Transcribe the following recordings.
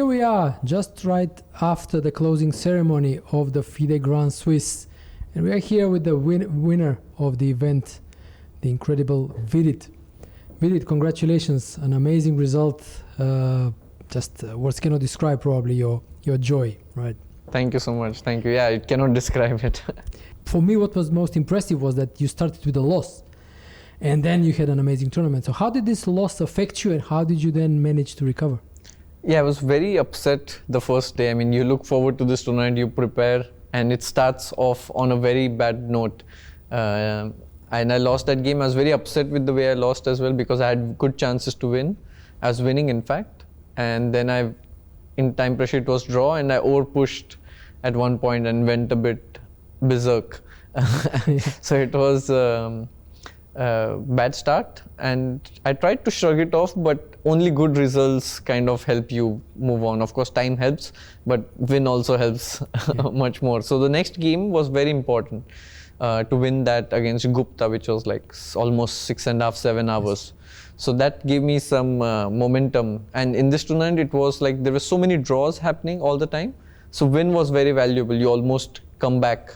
here we are, just right after the closing ceremony of the FIDE Grand Swiss. And we are here with the winner of the event, the incredible Vidit. Vidit, congratulations, an amazing result. Words cannot describe probably your joy, right? Thank you so much. Thank you. Yeah, it cannot describe it. For me, what was most impressive was that you started with a loss and then you had an amazing tournament. So how did this loss affect you and how did you then manage to recover? Yeah, I was very upset the first day. I mean, you look forward to this tournament, you prepare, and it starts off on a very bad note. And I lost that game. I was very upset with the way I lost as well because I had good chances to win. I was winning, in fact. And then in time pressure, it was draw, and I over-pushed at one point and went a bit berserk. So it was a bad start, and I tried to shrug it off, but only good results kind of help you move on. Of course, time helps, but win also helps much more. So the next game was very important to win that against Gupta, which was like almost 6.5, 7 hours. So that gave me some momentum. And in this tournament, it was like there were so many draws happening all the time. So win was very valuable. You almost come back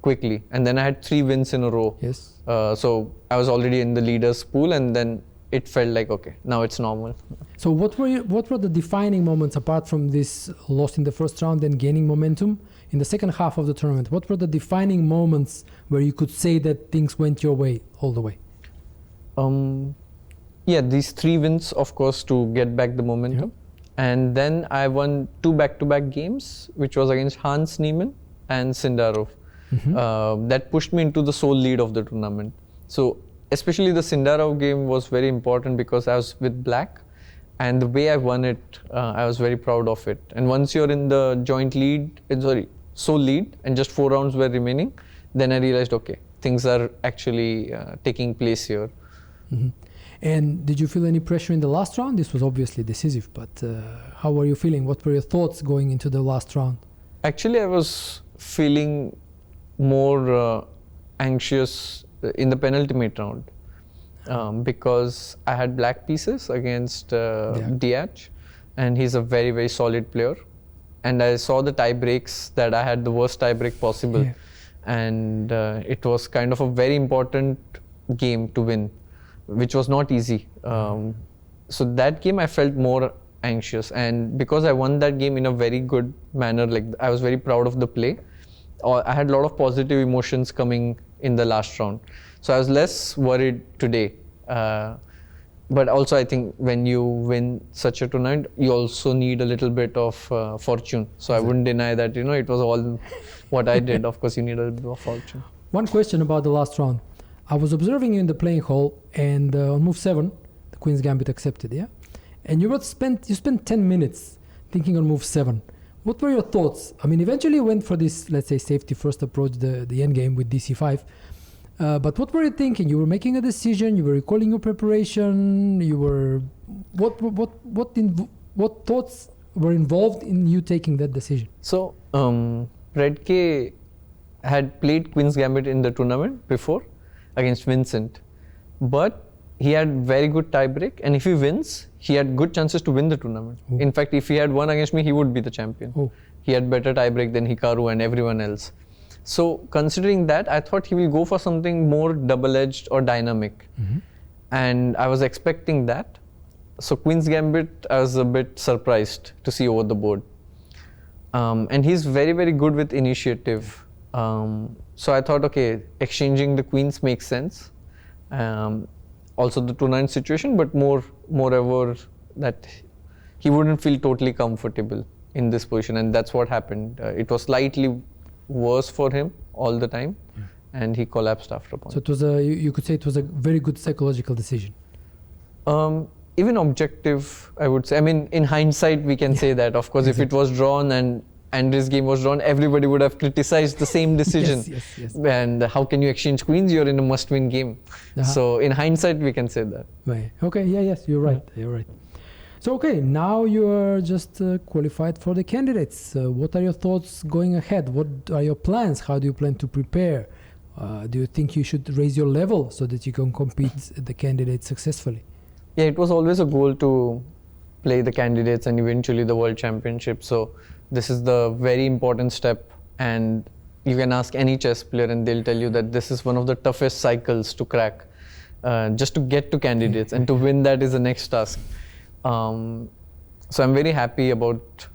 quickly. And then I had 3 wins in a row. Yes. So I was already in the leaders pool, and then it felt like, okay, now it's normal. So what were the defining moments apart from this loss in the first round and gaining momentum in the second half of the tournament? What were the defining moments where you could say that things went your way all the way? Yeah, these 3 wins, of course, to get back the momentum. Yeah. And then I won 2 back-to-back games, which was against Hans Niemann and Sindarov. Mm-hmm. That pushed me into the sole lead of the tournament. So especially the Sindarov game was very important because I was with black, and the way I won it, I was very proud of it. And once you're in the joint lead, sole lead, and just 4 rounds were remaining, then I realized, okay, things are actually taking place here. Mm-hmm. And did you feel any pressure in the last round? This was obviously decisive, but how were you feeling? What were your thoughts going into the last round? Actually, I was feeling more anxious in the penultimate round because I had black pieces against Diach, and he's a very, very solid player. And I saw the tie breaks that I had the worst tie break possible. Yeah. And it was kind of a very important game to win, which was not easy. So that game I felt more anxious, and because I won that game in a very good manner, like I was very proud of the play. I had a lot of positive emotions coming in the last round. So I was less worried today. But also I think when you win such a tournament, you also need a little bit of fortune. So I wouldn't deny that, it was all what I did. Of course, you need a little bit of fortune. One question about the last round. I was observing you in the playing hall, and on move 7, the Queen's Gambit accepted, yeah? And you spent 10 minutes thinking on move 7. What were your thoughts? I mean, eventually you went for this, let's say, safety first approach, the endgame with DC5. But what were you thinking? You were making a decision, you were recalling your preparation, what thoughts were involved in you taking that decision? So, Red K had played Queen's Gambit in the tournament before against Vincent, but he had very good tie break, and if he wins, he had good chances to win the tournament. Oh. In fact, if he had won against me, he would be the champion. Oh. He had better tie break than Hikaru and everyone else. So considering that, I thought he will go for something more double-edged or dynamic. Mm-hmm. And I was expecting that. So Queen's Gambit, I was a bit surprised to see over the board. And he's very, very good with initiative. So I thought, okay, exchanging the queens makes sense. Also the 2-9 situation, but moreover that he wouldn't feel totally comfortable in this position, and that's what happened. It was slightly worse for him all the time, and he collapsed after a point. So it was you could say it was a very good psychological decision. Even objective, I would say. I mean, in hindsight, we can say that. Of course, if it was drawn and Andrew's game was drawn, everybody would have criticized the same decision. Yes. And how can you exchange queens? You're in a must-win game. So in hindsight, we can say that. Right. Okay. Yes. You're right. You're right. So okay, now you are just qualified for the candidates. What are your thoughts going ahead? What are your plans? How do you plan to prepare? Do you think you should raise your level so that you can compete the candidates successfully? Yeah, it was always a goal to play the candidates and eventually the world championship. So this is the very important step, and you can ask any chess player and they'll tell you that this is one of the toughest cycles to crack, just to get to candidates, and to win that is the next task. So I'm very happy about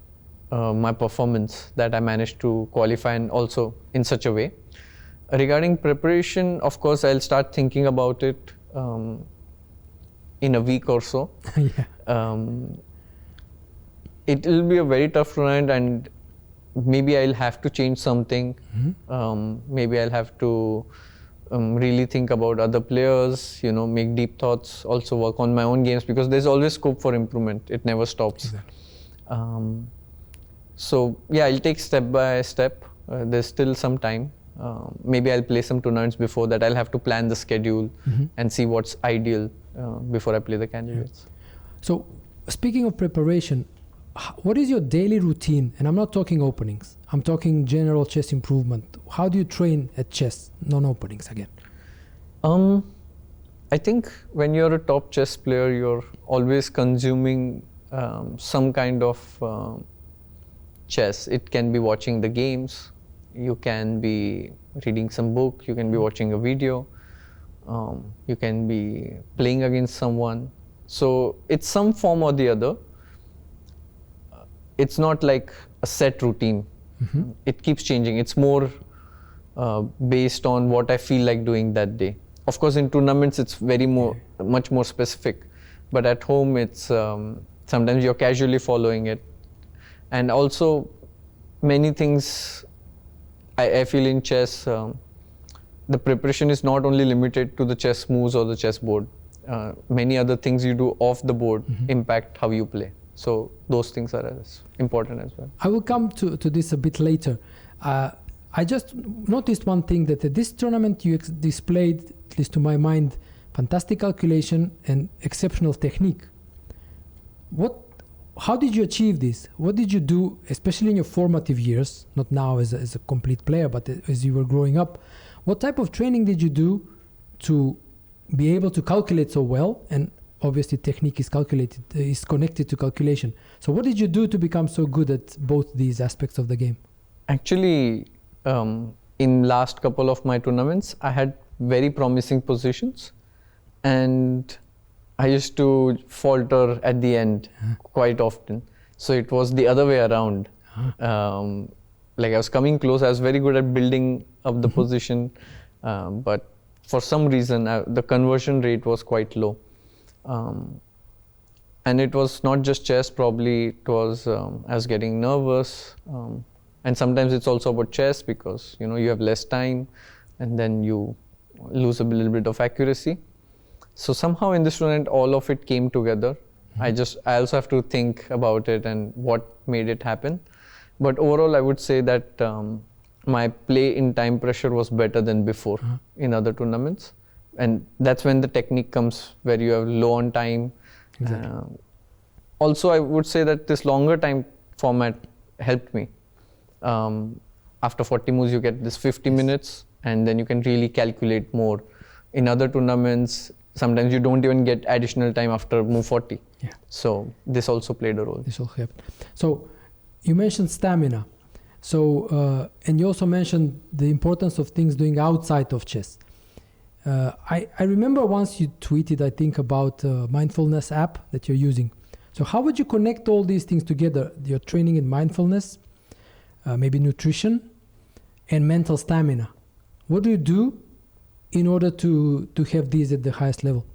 my performance, that I managed to qualify, and also in such a way. Regarding preparation, of course, I'll start thinking about it in a week or so. It will be a very tough tournament, and maybe I'll have to change something. Maybe I'll have to really think about other players, make deep thoughts, also work on my own games, because there's always scope for improvement. It never stops. Exactly. So yeah, I'll take step by step. There's still some time. Maybe I'll play some tournaments before that. I'll have to plan the schedule and see what's ideal before I play the candidates. So speaking of preparation, what is your daily routine? And I'm not talking openings. I'm talking general chess improvement. How do you train at chess, non-openings again? I think when you're a top chess player, you're always consuming some kind of chess. It can be watching the games. You can be reading some book. You can be watching a video. You can be playing against someone. So it's some form or the other. It's not like a set routine. It keeps changing. It's more based on what I feel like doing that day. Of course, in tournaments, it's much more specific. But at home, it's sometimes you're casually following it. And also, many things I feel in chess, the preparation is not only limited to the chess moves or the chessboard. Many other things you do off the board impact how you play. So those things are as important as well. I will come to this a bit later. I just noticed one thing, that at this tournament you displayed, at least to my mind, fantastic calculation and exceptional technique. How did you achieve this? What did you do, especially in your formative years, not now as a complete player, but as you were growing up? What type of training did you do to be able to calculate so well? And obviously technique is connected to calculation. So what did you do to become so good at both these aspects of the game? Actually, in last couple of my tournaments, I had very promising positions, and I used to falter at the end quite often. So it was the other way around. Like I was coming close, I was very good at building up the position, but for some reason, the conversion rate was quite low. And it was not just chess, probably it was, I was getting nervous. And sometimes it's also about chess, because you have less time and then you lose a little bit of accuracy. So somehow in this tournament, all of it came together. I also have to think about it and what made it happen. But overall, I would say that my play in time pressure was better than before in other tournaments. And that's when the technique comes, where you have low on time. Exactly. Also, I would say that this longer time format helped me. After 40 moves, you get this 50 minutes, and then you can really calculate more. In other tournaments, sometimes you don't even get additional time after move 40. So this also played a role. This all helped. So you mentioned stamina. So and you also mentioned the importance of things doing outside of chess. I remember once you tweeted, I think, about a mindfulness app that you're using. So how would you connect all these things together? Your training in mindfulness, maybe nutrition, and mental stamina. What do you do in order to have these at the highest level?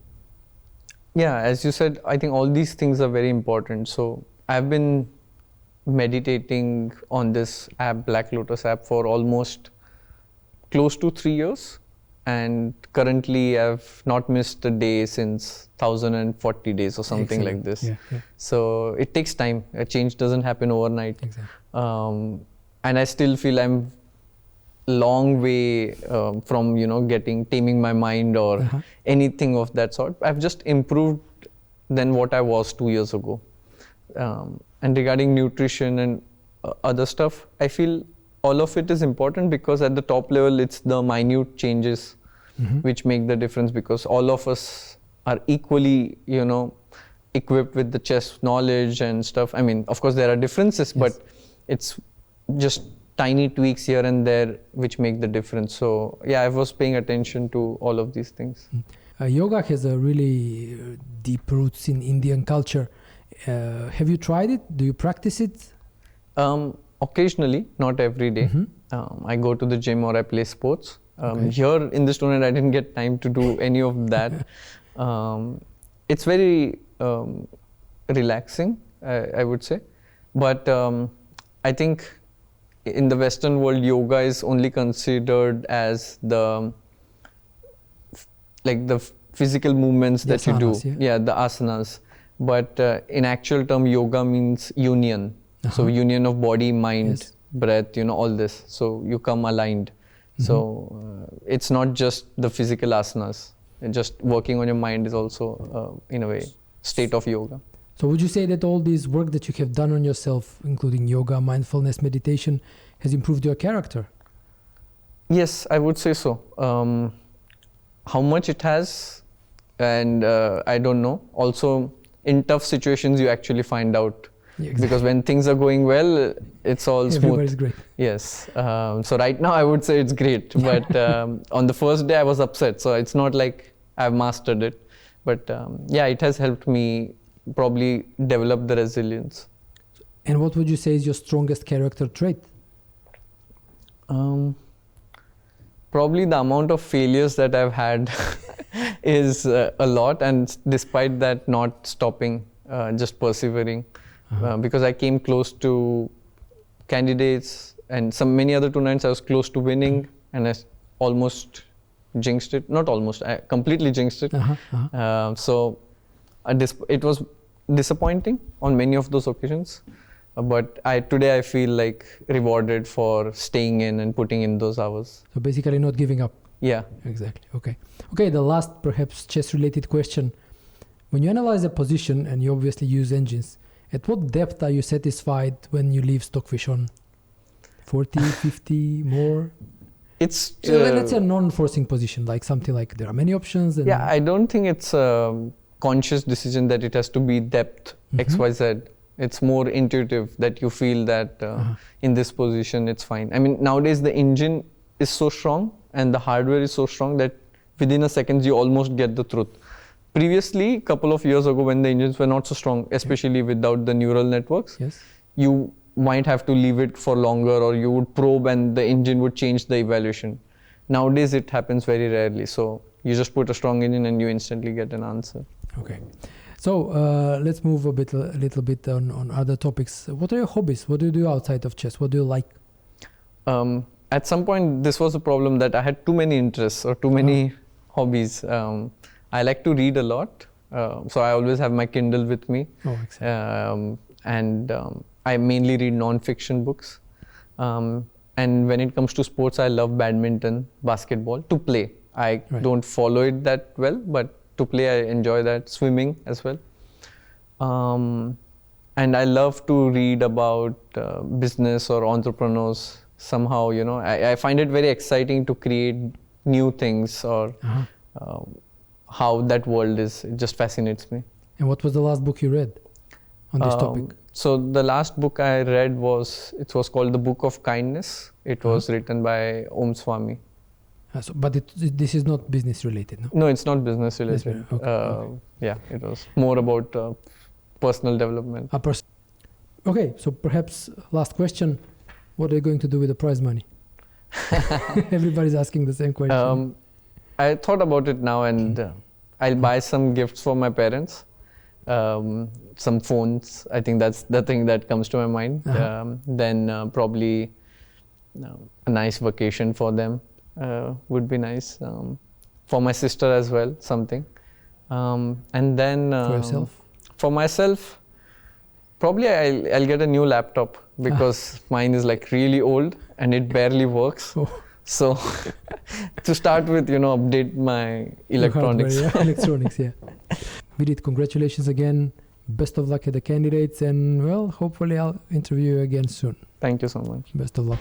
Yeah, as you said, I think all these things are very important. So I've been meditating on this app, Black Lotus app, for almost close to 3 years. And currently I've not missed a day since 1040 days or something. Excellent. Like this. So it takes time. A change doesn't happen overnight. Exactly. And I still feel I'm long way from taming my mind or anything of that sort. I've just improved than what I was 2 years ago. And regarding nutrition and other stuff, I feel all of it is important, because at the top level it's the minute changes which make the difference, because all of us are equally equipped with the chess knowledge and stuff. I mean, of course there are differences, Yes. but it's just tiny tweaks here and there which make the difference. So yeah, I was paying attention to all of these things. Yoga has a really deep roots in Indian culture. Have you tried it? Do you practice it? Occasionally, not every day. I go to the gym or I play sports. Here in this tournament, I didn't get time to do any of that. It's very relaxing, I would say. But I think in the Western world, yoga is only considered as the physical movements that you do. Yeah, the asanas. But in actual term, yoga means union. So union of body, mind, breath, all this. So you come aligned. So it's not just the physical asanas. Just working on your mind is also, in a way, state of yoga. So would you say that all this work that you have done on yourself, including yoga, mindfulness, meditation, has improved your character? Yes, I would say so. How much it has, and I don't know. Also, in tough situations, you actually find out. Yeah, exactly. Because when things are going well, it's all smooth. Everybody's great. Yes. So right now, I would say it's great. But on the first day, I was upset. So it's not like I've mastered it. But yeah, it has helped me probably develop the resilience. And what would you say is your strongest character trait? Probably the amount of failures that I've had is a lot. And despite that, not stopping, just persevering. Because I came close to candidates and many other tournaments I was close to winning, and I almost jinxed it. Not almost, I completely jinxed it. So it was disappointing on many of those occasions. But today I feel like rewarded for staying in and putting in those hours. So basically not giving up. Yeah. Exactly. Okay, the last perhaps chess related question. When you analyze a position and you obviously use engines, at what depth are you satisfied when you leave Stockfish on? 40, 50, more? It's let's say a non-forcing position, like something like there are many options. And I don't think it's a conscious decision that it has to be depth X, Y, Z. It's more intuitive that you feel that in this position it's fine. I mean, nowadays the engine is so strong and the hardware is so strong that within a second you almost get the truth. Previously, a couple of years ago when the engines were not so strong, especially without the neural networks, you might have to leave it for longer, or you would probe and the engine would change the evaluation. Nowadays it happens very rarely. So you just put a strong engine and you instantly get an answer. Okay. So let's move a little bit on other topics. What are your hobbies? What do you do outside of chess? What do you like? At some point, this was a problem that I had too many interests or too many hobbies. I like to read a lot. So I always have my Kindle with me. Oh, excellent. And I mainly read non-fiction books. And when it comes to sports, I love badminton, basketball, to play. I don't follow it that well, but to play, I enjoy that. Swimming as well. And I love to read about business or entrepreneurs. Somehow, I find it very exciting to create new things, or how that world is. It just fascinates me. And what was the last book you read on this topic? So the last book I read was called The Book of Kindness. It was written by Om Swami. But this is not business related, no? No, it's not business related. Yeah, it was more about personal development. Okay, so perhaps last question. What are you going to do with the prize money? Everybody's asking the same question. I thought about it now, and I'll buy some gifts for my parents. Some phones. I think that's the thing that comes to my mind. Then probably a nice vacation for them would be nice. For my sister as well, something. And then for yourself? For myself, probably I'll get a new laptop, because mine is like really old and it barely works. So to start with, update my electronics. Hardware, electronics, yeah. Vidit, congratulations again. Best of luck at the candidates, and well, hopefully I'll interview you again soon. Thank you so much. Best of luck.